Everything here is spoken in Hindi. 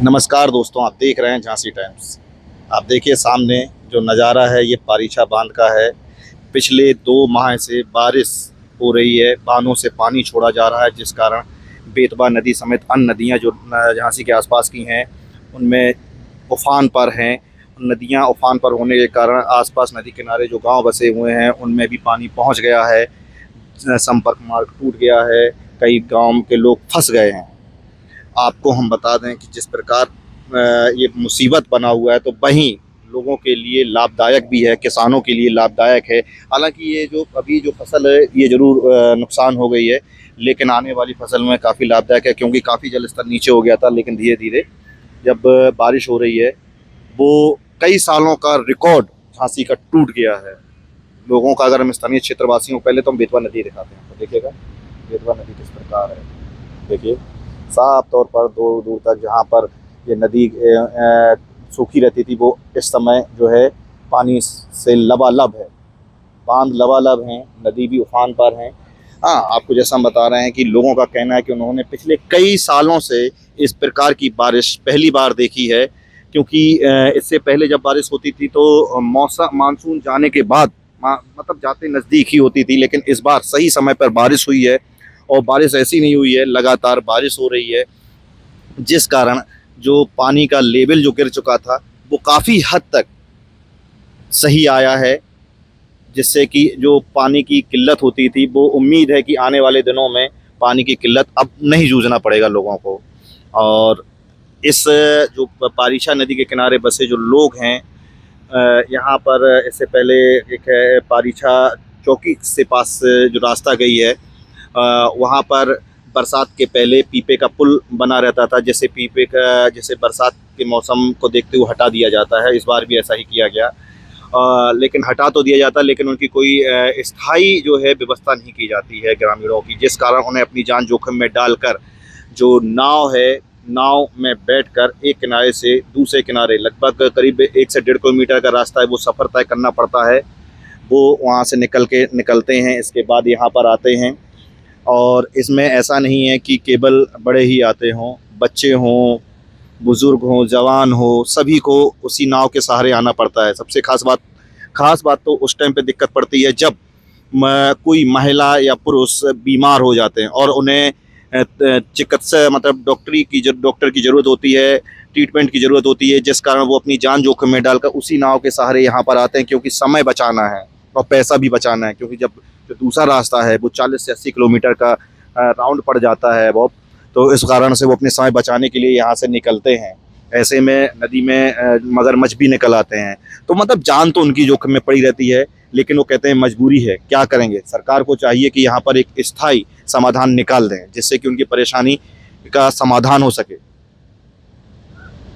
नमस्कार दोस्तों, आप देख रहे हैं झांसी टाइम्स। आप देखिए सामने जो नज़ारा है ये पारीछा बांध का है। पिछले 2 माह से बारिश हो रही है, बांधों से पानी छोड़ा जा रहा है, जिस कारण बेतवा नदी समेत अन्य नदियां जो झांसी के आसपास की हैं उनमें उफान पर हैं। नदियां उफान पर होने के कारण आसपास नदी किनारे जो गांव बसे हुए हैं उनमें भी पानी पहुंच गया है। संपर्क मार्ग टूट गया है, कई गांव के लोग फंस गए हैं। आपको हम बता दें कि जिस प्रकार ये मुसीबत बना हुआ है तो वहीं लोगों के लिए लाभदायक भी है, किसानों के लिए लाभदायक है। हालांकि ये जो अभी जो फसल है ये ज़रूर नुकसान हो गई है, लेकिन आने वाली फसल में काफ़ी लाभदायक है, क्योंकि काफ़ी जल स्तर नीचे हो गया था। लेकिन धीरे धीरे जब बारिश हो रही है वो कई सालों का रिकॉर्ड झांसी का टूट गया है। लोगों का अगर हम स्थानीय क्षेत्रवासियों को पहले तो हम बेतवा नदी दिखाते हैं, तो देखिएगा बेतवा नदी किस प्रकार है। देखिए साफ तौर पर दूर दूर तक जहाँ पर ये नदी सूखी रहती थी वो इस समय जो है पानी से लबालब है। बांध लबालब हैं, नदी भी उफान पर हैं। हाँ, आपको जैसा हम बता रहे हैं कि लोगों का कहना है कि उन्होंने पिछले कई सालों से इस प्रकार की बारिश पहली बार देखी है, क्योंकि इससे पहले जब बारिश होती थी तो मौसम मानसून जाने के बाद मतलब जाते नज़दीक ही होती थी, लेकिन इस बार सही समय पर बारिश हुई है। और बारिश ऐसी नहीं हुई है, लगातार बारिश हो रही है, जिस कारण जो पानी का लेवल जो गिर चुका था वो काफ़ी हद तक सही आया है, जिससे कि जो पानी की किल्लत होती थी वो उम्मीद है कि आने वाले दिनों में पानी की किल्लत अब नहीं जूझना पड़ेगा लोगों को। और इस जो पारीछा नदी के किनारे बसे जो लोग हैं, यहाँ पर इससे पहले एक है पारीछा चौकी से पास जो रास्ता गई है, वहाँ पर बरसात के पहले पीपे का पुल बना रहता था, जैसे पीपे का जैसे बरसात के मौसम को देखते हुए हटा दिया जाता है। इस बार भी ऐसा ही किया गया, लेकिन हटा तो दिया जाता, लेकिन उनकी कोई स्थायी जो है व्यवस्था नहीं की जाती है ग्रामीणों की, जिस कारण उन्हें अपनी जान जोखिम में डालकर जो नाव है, नाव में बैठकर एक किनारे से दूसरे किनारे लगभग करीब 1 से 1.5 किलोमीटर का रास्ता है वो सफ़र तय करना पड़ता है। वो वहाँ से निकलते हैं, इसके बाद यहाँ पर आते हैं। और इसमें ऐसा नहीं है कि केवल बड़े ही आते हों, बच्चे हों, बुज़ुर्ग हों, जवान हो, सभी को उसी नाव के सहारे आना पड़ता है। सबसे ख़ास बात तो उस टाइम पे दिक्कत पड़ती है जब कोई महिला या पुरुष बीमार हो जाते हैं और उन्हें चिकित्सा मतलब डॉक्टर की ज़रूरत होती है, ट्रीटमेंट की ज़रूरत होती है, जिस कारण वो अपनी जान जोखिम में डालकर उसी नाव के सहारे यहाँ पर आते हैं, क्योंकि समय बचाना है और पैसा भी बचाना है। क्योंकि जब जो दूसरा रास्ता है वो 40 से 80 किलोमीटर का राउंड पड़ जाता है वो, तो इस कारण से वो अपने समय बचाने के लिए यहाँ से निकलते हैं। ऐसे में नदी में मगरमच्छ भी निकल आते हैं, तो मतलब जान तो उनकी जोखिम में पड़ी रहती है, लेकिन वो कहते हैं मजबूरी है, क्या करेंगे। सरकार को चाहिए कि यहाँ पर एक स्थायी समाधान निकाल दें, जिससे कि उनकी परेशानी का समाधान हो सके।